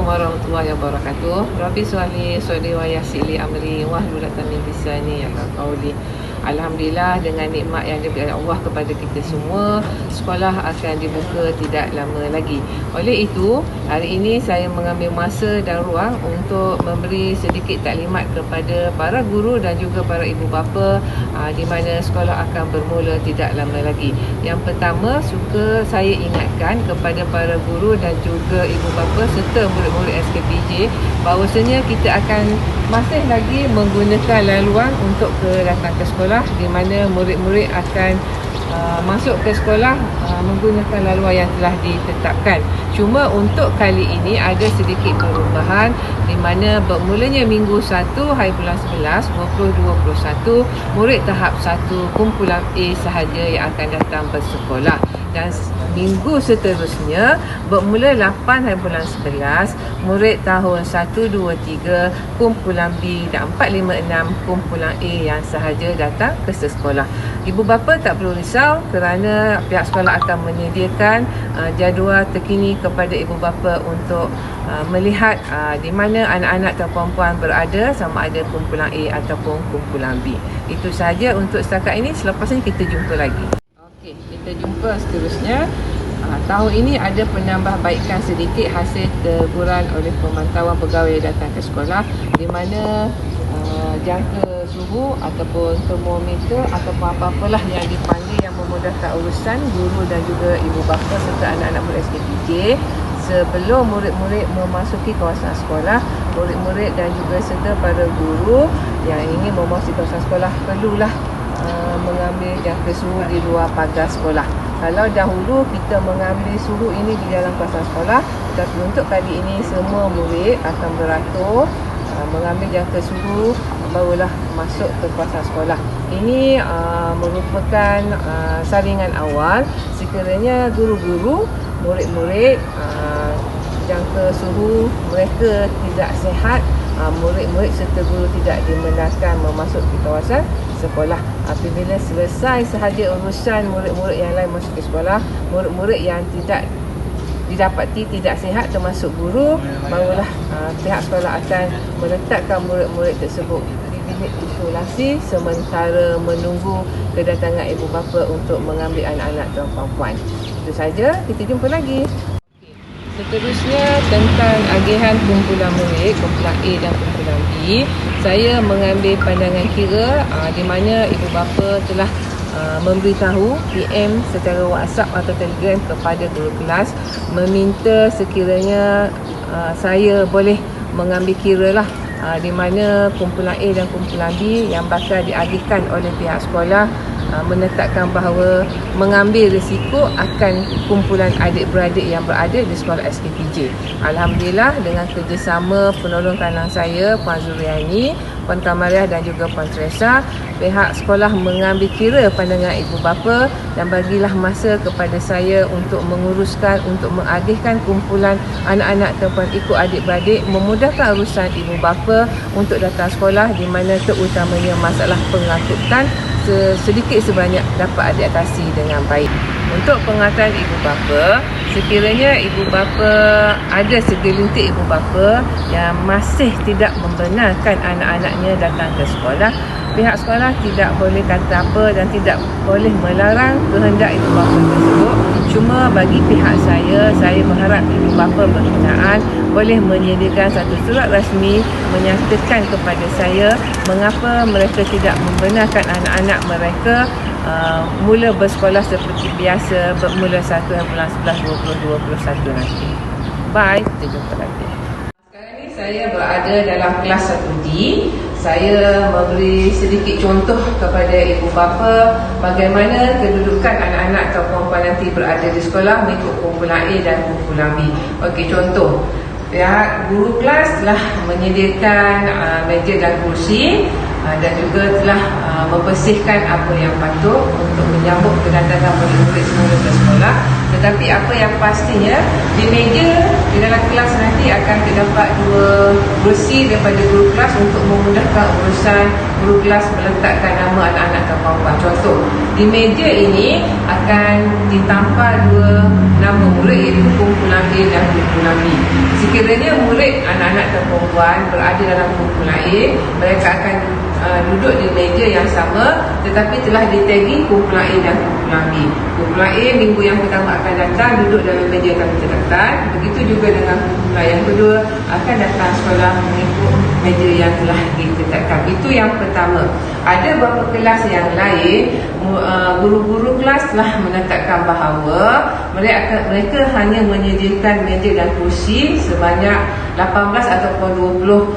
warahmatullahi wabarakatuh. Rabbi sholli wa yassir li amri wahlul 'uqdatam min lisani yafqahu qawli. Alhamdulillah, dengan nikmat yang diberikan Allah kepada kita semua, sekolah akan dibuka tidak lama lagi. Oleh itu, hari ini saya mengambil masa dan ruang untuk memberi sedikit taklimat kepada para guru dan juga para ibu bapa di mana sekolah akan bermula tidak lama lagi. Yang pertama, suka saya ingatkan kepada para guru dan juga ibu bapa serta murid-murid SKPJ bahawasanya kita akan masih lagi menggunakan laluan untuk datang ke sekolah, di mana murid-murid akan masuk ke sekolah menggunakan laluan yang telah ditetapkan. Cuma untuk kali ini ada sedikit perubahan, di mana bermulanya minggu 1 hari bulan 11 2021, murid tahap 1 kumpulan A sahaja yang akan datang bersekolah, dan minggu seterusnya bermula 8 hari bulan 11, murid tahun 1, 2, 3 kumpulan B dan 4, 5, 6 kumpulan A yang sahaja datang ke sekolah. Ibu bapa tak perlu risau kerana pihak sekolah akan menyediakan jadual terkini kepada ibu bapa untuk melihat di mana anak-anak atau perempuan berada, sama ada kumpulan A ataupun kumpulan B. Itu sahaja untuk setakat ini. Selepas ini kita jumpa lagi. Okey, kita jumpa seterusnya. Tahun ini ada penambahbaikan sedikit hasil teguran oleh pemantauan pegawai datang ke sekolah, di mana jangka suhu ataupun termometer ataupun apa-apalah yang dipanggil yang memudahkan urusan guru dan juga ibu bapa serta anak-anak murid SKPJ. Sebelum murid-murid memasuki kawasan sekolah, murid-murid dan juga serta para guru yang ingin memasuki kawasan sekolah perlulah mengambil jangka suhu di luar pagar sekolah. Kalau dahulu kita mengambil suhu ini di dalam kawasan sekolah, tetapi untuk kali ini semua murid akan beratur mengambil jangka suhu barulah masuk ke kawasan sekolah. Ini merupakan saringan awal. Sekiranya guru-guru, murid-murid jangka suhu mereka tidak sihat, murid-murid serta guru tidak dibenarkan memasuki kawasan sekolah. Apabila selesai sahaja urusan murid-murid yang lain masuk ke sekolah, murid-murid yang tidak didapati tidak sihat termasuk guru, barulah pihak sekolah akan meletakkan murid-murid tersebut di bilik isolasi sementara menunggu kedatangan ibu bapa untuk mengambil anak-anak dan perempuan. Itu saja, kita jumpa lagi. Seterusnya tentang agihan kumpulan murid, kumpulan A dan kumpulan B, saya mengambil pandangan kira di mana ibu bapa telah memberitahu PM secara WhatsApp atau Telegram kepada guru kelas, meminta sekiranya saya boleh mengambil kira lah di mana kumpulan A dan kumpulan B yang bakal diagihkan oleh pihak sekolah menetapkan bahawa mengambil risiko akan kumpulan adik-beradik yang berada di sekolah SKPJ. Alhamdulillah, dengan kerjasama penolong kanan saya, Puan Zuriani, Puan Kamariah dan juga Puan Teresa, pihak sekolah mengambil kira pandangan ibu bapa dan bagilah masa kepada saya untuk menguruskan, untuk mengagihkan kumpulan anak-anak perempuan ikut adik-beradik, memudahkan urusan ibu bapa untuk datang sekolah, di mana terutamanya masalah pengangkutan sedikit sebanyak dapat diatasi dengan baik. Untuk pengangkutan ibu bapa, sekiranya ibu bapa ada segelintir ibu bapa yang masih tidak membenarkan anak-anaknya datang ke sekolah, pihak sekolah tidak boleh kata apa dan tidak boleh melarang kehendak ibu bapa tersebut. Cuma bagi pihak saya berharap ibu bapa berkenaan boleh menyediakan satu surat rasmi menyatakan kepada saya mengapa mereka tidak membenarkan anak-anak mereka mula bersekolah seperti biasa bermula 1 bulan 11 2021 nanti. Bye, kita jumpa lagi. Sekarang ni saya berada dalam kelas 1D. Saya memberi sedikit contoh kepada ibu bapa bagaimana kedudukan anak-anak atau perempuan nanti berada di sekolah mengikut kumpulan A dan kumpulan B. Okey, contoh. Pihak guru kelas telah menyediakan meja dan kursi dan juga telah membersihkan apa yang patut untuk menyambut kedatangan murid-murid semula ke sekolah. Tetapi apa yang pastinya, di meja di dalam kelas nanti akan terdapat 2 kursi daripada guru kelas untuk memudahkan urusan guru kelas meletakkan nama anak-anak kawan-kawan. Contoh, di meja ini akan ditampal 2 nama murid, iaitu kumpulan A dan kumpulan B. Sekiranya murid anak-anak kawan-kawan berada dalam kumpulan A, mereka akan duduk di meja yang sama tetapi telah ditagi kumpulan A dan kumpulan B. Kumpulan A minggu yang pertama akan datang duduk dalam meja kami terdekat. Begitu juga dengan kumpulan yang kedua akan datang sekolah mengikut meja yang telah ditetapkan. Itu yang pertama. Ada beberapa kelas yang lain, guru-guru kelas telah menetapkan bahawa mereka hanya menyediakan meja dan kursi sebanyak 18 ataupun 20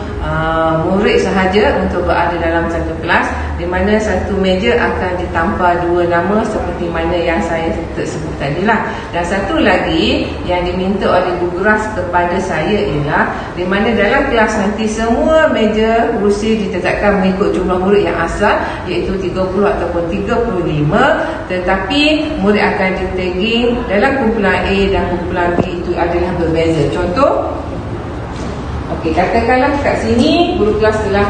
murid sahaja untuk berada dalam satu kelas, di mana satu meja akan ditampal 2 nama seperti mana yang saya sebut tadilah. Dan satu lagi yang diminta oleh gugus kepada saya ialah di mana dalam kelas nanti semua meja kursi ditetapkan mengikut jumlah murid yang asal, iaitu 30 ataupun 35, tetapi murid akan ditagi dalam kumpulan A dan kumpulan B itu adalah berbeza. Contoh, okey, katakanlah kat sini guru kelas telah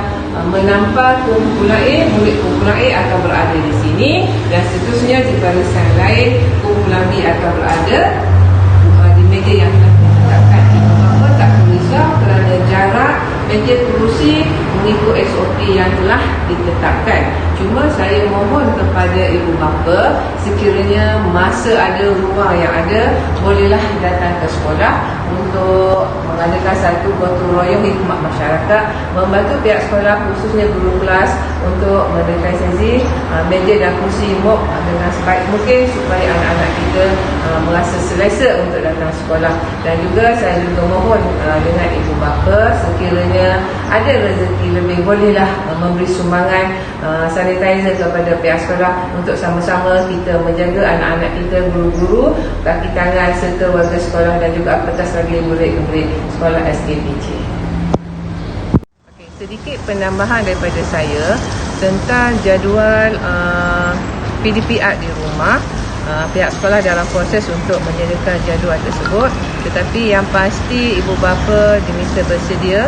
menampal kumpulan A, murid kumpulan A akan berada di sini, dan seterusnya di barisan lain kumpulan B akan berada di meja yang telah ditetapkan. Apa tak risau kerana jarak meja kerusi mengikut SOP yang telah ditetapkan. Cuma saya mohon kepada ibu bapa, sekiranya masa ada ruang yang ada, bolehlah datang ke sekolah untuk mengadakan satu gotong royong khidmat masyarakat, membantu pihak sekolah khususnya guru kelas untuk merealisasi meja dan kursi MOOC dengan sebaik mungkin supaya anak-anak kita merasa selesa untuk datang sekolah. Dan juga saya juga mohon dengan ibu bapa, sekiranya ada rezeki lebih, bolehlah memberi sumbangan sanitizer kepada pihak sekolah untuk sama-sama kita menjaga anak-anak kita, guru-guru, kaki tangan serta warga sekolah dan juga apatah lagi murid-murid sekolah SKPJ. Okay, sedikit penambahan daripada saya tentang jadual PDPR di rumah. Pihak sekolah dalam proses untuk menyediakan jadual tersebut, tetapi yang pasti ibu bapa diminta bersedia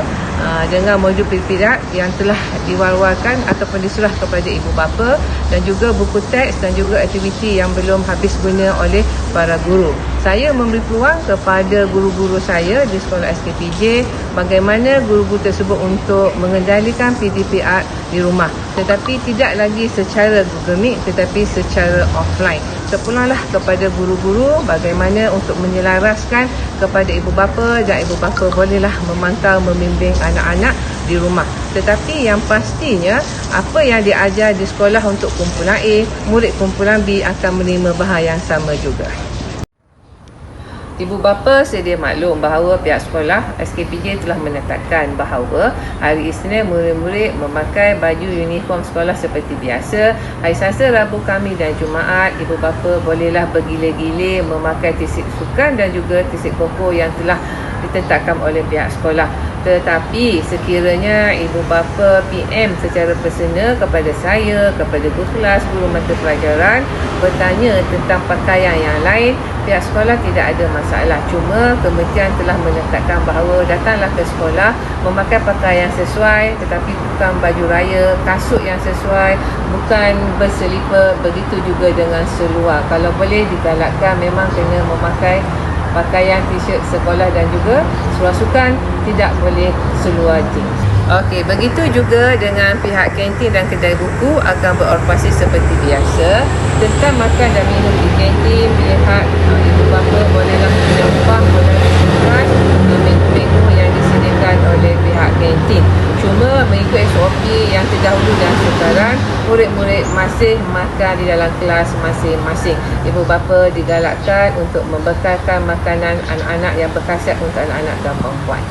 dengan modul PDPR yang telah diwar-warkan ataupun diserah kepada ibu bapa, dan juga buku teks dan juga aktiviti yang belum habis guna oleh para guru. Saya memberi peluang kepada guru-guru saya di sekolah SKPJ bagaimana guru-guru tersebut untuk mengendalikan PDPR di rumah, tetapi tidak lagi secara Google Meet tetapi secara offline. Terpulanglah kepada guru-guru bagaimana untuk menyelaraskan kepada ibu bapa, dan ibu bapa bolehlah memantau, membimbing anak-anak di rumah. Tetapi yang pastinya apa yang diajar di sekolah untuk kumpulan A, murid kumpulan B akan menerima bahan yang sama juga. Ibu bapa sedia maklum bahawa pihak sekolah SKPJ telah menetapkan bahawa hari Isnin murid-murid memakai baju uniform sekolah seperti biasa. Hari Selasa, Rabu, Khamis dan Jumaat, ibu bapa bolehlah bergila-gila memakai t-shirt sukan dan juga t-shirt koko yang telah ditetapkan oleh pihak sekolah. Tetapi sekiranya ibu bapa PM secara personal kepada saya, kepada guru kelas, guru mata pelajaran, bertanya tentang pakaian yang lain, pihak sekolah tidak ada masalah. Cuma kementerian telah menetapkan bahawa datanglah ke sekolah memakai pakaian sesuai, tetapi bukan baju raya, kasut yang sesuai, bukan berselipar, begitu juga dengan seluar. Kalau boleh digalakkan memang kena memakai pakaian t-shirt sekolah dan juga seluar sukan, tidak boleh seluar jeans. Okey, begitu juga dengan pihak kantin dan kedai buku akan beroperasi seperti biasa. Tentang makan dan minum di kantin, pihak ibu bapa bolehlah menyampah menggunakan menu-menu yang disediakan oleh pihak kantin. Cuma mengikut SOP yang terdahulu dan sekarang, murid-murid masih makan di dalam kelas masing-masing. Ibu bapa digalakkan untuk membekalkan makanan anak-anak yang berkhasiat untuk anak-anak dan perempuan.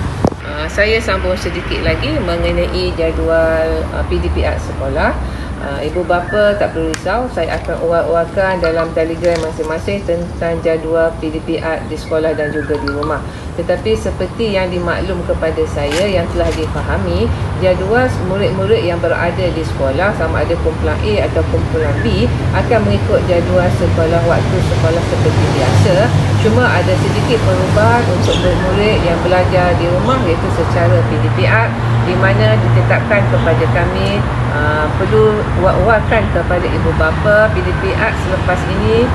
Saya sambung sedikit lagi mengenai jadual PDPR sekolah. Ibu bapa tak perlu risau, saya akan urut-urutkan dalam telegram masing-masing tentang jadual PDPR di sekolah dan juga di rumah. Tetapi seperti yang dimaklum kepada saya, yang telah difahami, jadual murid-murid yang berada di sekolah, sama ada kumpulan A atau kumpulan B, akan mengikut jadual sekolah waktu sekolah seperti biasa. Cuma ada sedikit perubahan untuk murid-murid yang belajar di rumah, iaitu secara PDPR, di mana ditetapkan kepada kami perlu wawakan kepada ibu bapa PDPR selepas ini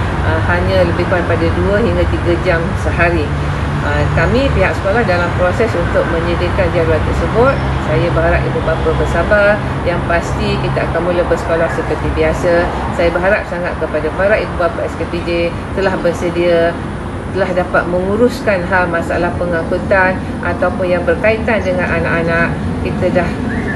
hanya lebih kurang pada 2 hingga 3 jam sehari. Kami pihak sekolah dalam proses untuk menyediakan jadual tersebut. Saya berharap ibu bapa bersabar. Yang pasti kita akan mula bersekolah seperti biasa. Saya berharap sangat kepada para ibu bapa SKPJ telah bersedia, telah dapat menguruskan hal masalah pengangkutan ataupun yang berkaitan dengan anak-anak. Kita dah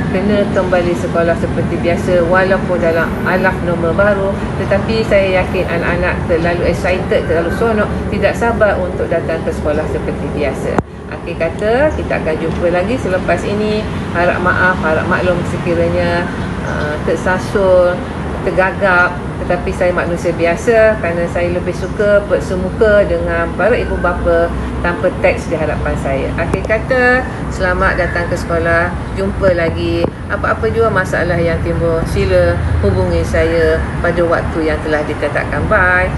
kena kembali sekolah seperti biasa walaupun dalam alaf normal baru, tetapi saya yakin anak-anak terlalu excited, terlalu seronok, tidak sabar untuk datang ke sekolah seperti biasa. Akhir kata, kita akan jumpa lagi selepas ini. Harap maaf, harap maklum sekiranya tersasul, tergagap, tetapi saya manusia biasa kerana saya lebih suka bersemuka dengan para ibu bapa tanpa teks di hadapan saya. Akhir kata, selamat datang ke sekolah. Jumpa lagi. Apa-apa jua masalah yang timbul, sila hubungi saya pada waktu yang telah ditetapkan. Bye.